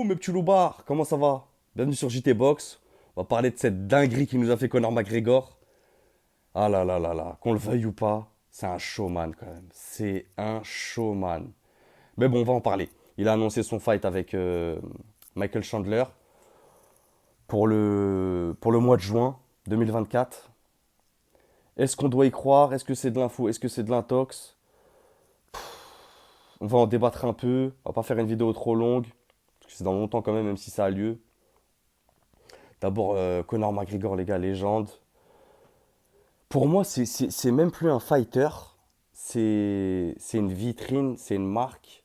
mes petits loupards, comment ça va? Bienvenue sur JT Box. On va parler de cette dinguerie qui nous a fait Conor McGregor. Ah là là là là, qu'on le veuille ou pas, c'est un showman quand même. C'est un showman. Mais bon, on va en parler. Il a annoncé son fight avec Michael Chandler pour le mois de juin 2024. Est-ce qu'on doit y croire? Est-ce que c'est de l'info? Est-ce que c'est de l'intox? On va en débattre un peu. On va pas faire une vidéo trop longue. Parce que c'est dans longtemps quand même si ça a lieu. D'abord, Conor McGregor, les gars, légende. Pour moi, c'est même plus un fighter. C'est une vitrine, c'est une marque.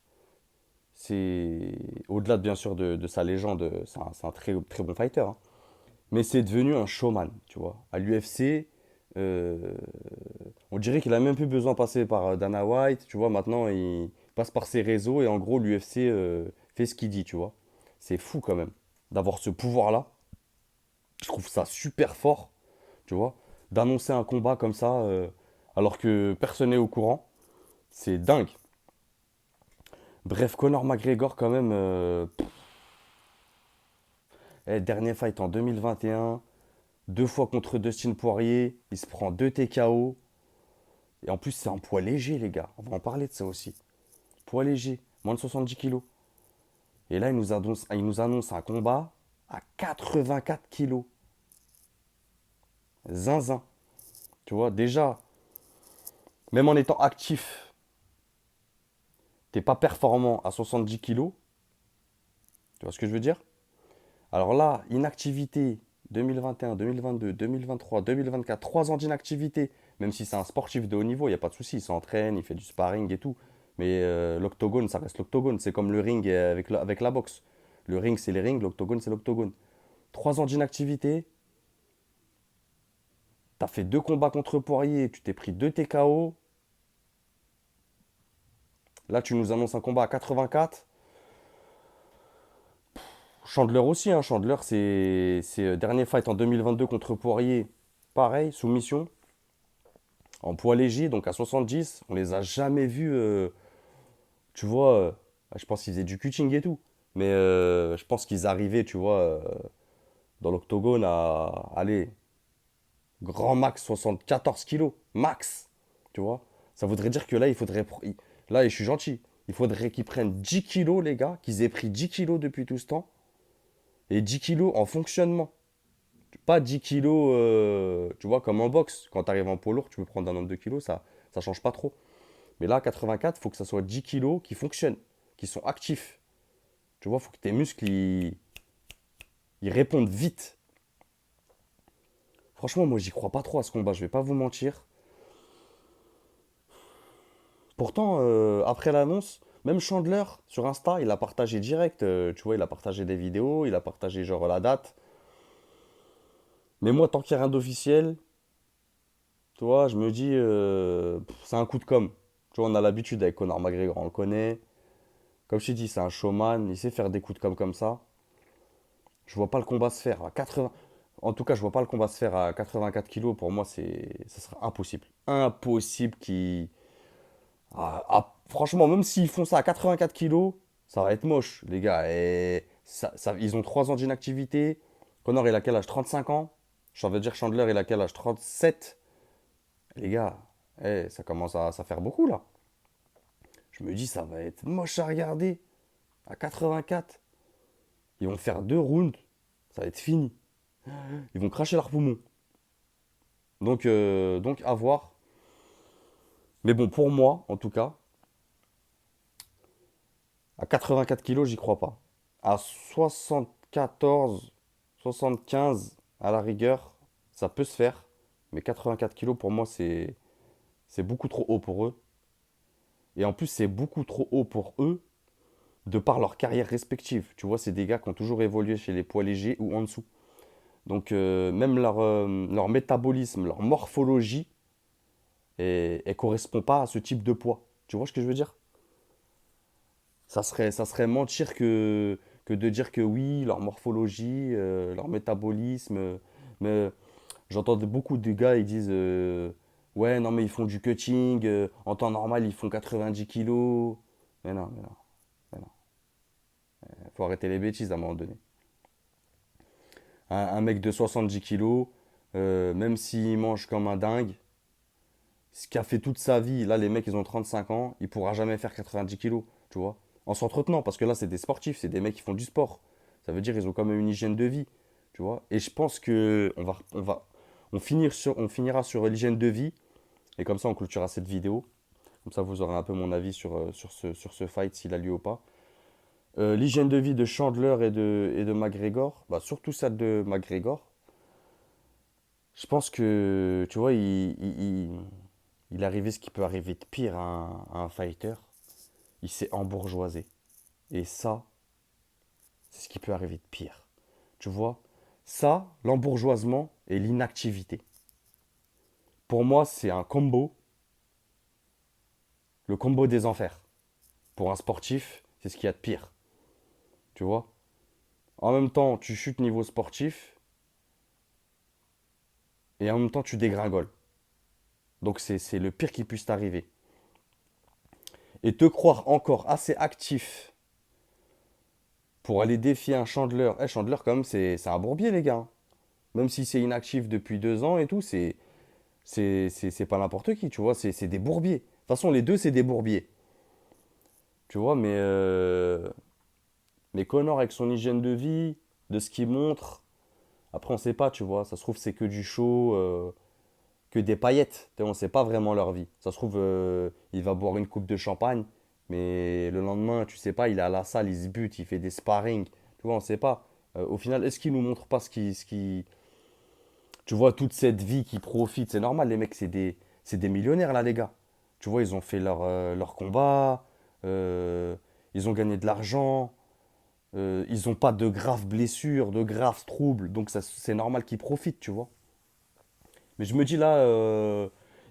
C'est au-delà, bien sûr, de sa légende. C'est un très, très bon fighter, hein. Mais c'est devenu un showman, tu vois. À l'UFC, on dirait qu'il a même plus besoin de passer par Dana White, tu vois. Maintenant, il passe par ses réseaux et en gros, l'UFC fait ce qu'il dit, tu vois. C'est fou quand même d'avoir ce pouvoir-là. Je trouve ça super fort, tu vois, d'annoncer un combat comme ça, alors que personne n'est au courant. C'est dingue. Bref, Conor McGregor, quand même, dernier fight en 2021, deux fois contre Dustin Poirier, il se prend deux TKO. Et en plus, c'est un poids léger, les gars. On va en parler de ça aussi. Poids léger, moins de 70 kilos. Et là, il nous annonce un combat à 84 kilos. Zinzin. Tu vois, déjà, même en étant actif, t'es pas performant à 70 kilos. Tu vois ce que je veux dire? Alors là, inactivité 2021, 2022, 2023, 2024, 3 ans d'inactivité. Même si c'est un sportif de haut niveau, il n'y a pas de souci, il s'entraîne, il fait du sparring et tout. Mais l'octogone, ça reste l'octogone. C'est comme le ring avec la boxe. Le ring, c'est les rings, l'octogone, c'est l'octogone. 3 ans d'inactivité, t'as fait deux combats contre Poirier, tu t'es pris deux TKO. Là, tu nous annonces un combat à 84. Chandler aussi, hein. Chandler, c'est dernier fight en 2022 contre Poirier. Pareil, soumission. En poids léger, donc à 70, on les a jamais vus, tu vois, je pense qu'ils faisaient du cutting et tout. Mais je pense qu'ils arrivaient, tu vois, dans l'octogone à, aller, grand max 74 kilos, max, tu vois. Ça voudrait dire que là, là, et je suis gentil, il faudrait qu'ils prennent 10 kilos, les gars, qu'ils aient pris 10 kilos depuis tout ce temps, et 10 kilos en fonctionnement. Pas 10 kilos, tu vois, comme en boxe. Quand tu arrives en poids lourd, tu peux prendre un nombre de kilos, ça change pas trop. Mais là, 84, il faut que ça soit 10 kilos qui fonctionnent, qui sont actifs. Tu vois, il faut que tes muscles, ils répondent vite. Franchement, moi, j'y crois pas trop à ce combat, je vais pas vous mentir. Pourtant, après l'annonce, même Chandler, sur Insta, il a partagé direct. Tu vois, il a partagé des vidéos, il a partagé genre la date. Mais moi, tant qu'il n'y a rien d'officiel, tu vois, je me dis, c'est un coup de com'. Tu vois, on a l'habitude avec Conor McGregor, on le connaît. Comme je t'ai dit, c'est un showman, il sait faire des coups de com' comme ça. Je vois pas le combat se faire à 80. En tout cas, je vois pas le combat se faire à 84 kilos. Pour moi, ça sera impossible. Impossible qui. Franchement, même s'ils font ça à 84 kilos, ça va être moche, les gars. Et ils ont 3 ans d'inactivité. Connor, il a quel âge? 35 ans. Ça veut dire Chandler, il a quel âge? 37. Les gars, ça commence à faire beaucoup là. Je me dis, ça va être moche à regarder. À 84. Ils vont faire deux rounds. Ça va être fini. Ils vont cracher leurs poumons. Donc à voir. Mais bon, pour moi, en tout cas, à 84 kilos, j'y crois pas. À 74, 75, à la rigueur, ça peut se faire. Mais 84 kilos, pour moi, c'est beaucoup trop haut pour eux. Et en plus, c'est beaucoup trop haut pour eux de par leur carrière respective. Tu vois, c'est des gars qui ont toujours évolué chez les poids légers ou en dessous. Donc, même leur métabolisme, leur morphologie, elle correspond pas à ce type de poids. Tu vois ce que je veux dire? Ça serait mentir que de dire que oui, leur morphologie, leur métabolisme. Mais j'entends beaucoup de gars, ils disent ouais, non, mais ils font du cutting, en temps normal, ils font 90 kilos. Mais non, mais non, mais non. Faut arrêter les bêtises à un moment donné. Un mec de 70 kilos, même s'il mange comme un dingue, ce qui a fait toute sa vie, là les mecs ils ont 35 ans, il pourra jamais faire 90 kilos, tu vois. En s'entretenant, parce que là c'est des sportifs, c'est des mecs qui font du sport. Ça veut dire qu'ils ont quand même une hygiène de vie, tu vois. Et je pense que on finira sur l'hygiène de vie, et comme ça on clôturera cette vidéo. Comme ça vous aurez un peu mon avis sur ce fight, s'il a lieu ou pas. L'hygiène de vie de Chandler et de McGregor, bah, surtout celle de McGregor, je pense que, tu vois, il est arrivé ce qui peut arriver de pire à un fighter. Il s'est embourgeoisé. Et ça, c'est ce qui peut arriver de pire. Tu vois, ça, l'embourgeoisement et l'inactivité. Pour moi, c'est un combo, le combo des enfers. Pour un sportif, c'est ce qu'il y a de pire. Tu vois, en même temps, tu chutes niveau sportif et en même temps, tu dégringoles. Donc, c'est le pire qui puisse t'arriver. Et te croire encore assez actif pour aller défier un Chandler. Eh, Chandler, quand même, c'est un bourbier, les gars. Même si c'est inactif depuis 2 ans et tout, c'est pas n'importe qui, tu vois. C'est des bourbiers. De toute façon, les deux, c'est des bourbiers. Tu vois, mais Connor, avec son hygiène de vie, de ce qu'il montre, après, on sait pas, tu vois. Ça se trouve, c'est que du show, que des paillettes. Tu sais, on sait pas vraiment leur vie. Ça se trouve, il va boire une coupe de champagne, mais le lendemain, tu sais pas, il est à la salle, il se bute, il fait des sparring. Tu vois, on sait pas. Au final, est-ce qu'il nous montre pas tu vois, toute cette vie qui profite, c'est normal, les mecs, c'est des millionnaires, là, les gars. Tu vois, ils ont fait leur combat, ils ont gagné de l'argent, ils n'ont pas de graves blessures, de graves troubles, donc ça, c'est normal qu'ils profitent, tu vois. Mais je me dis là,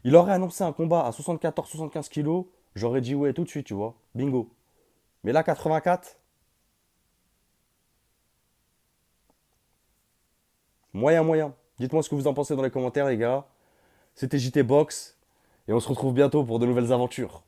il aurait annoncé un combat à 74-75 kilos, j'aurais dit ouais tout de suite, tu vois. Bingo. Mais là, 84, moyen, moyen. Dites-moi ce que vous en pensez dans les commentaires, les gars. C'était JT Box, et on se retrouve bientôt pour de nouvelles aventures.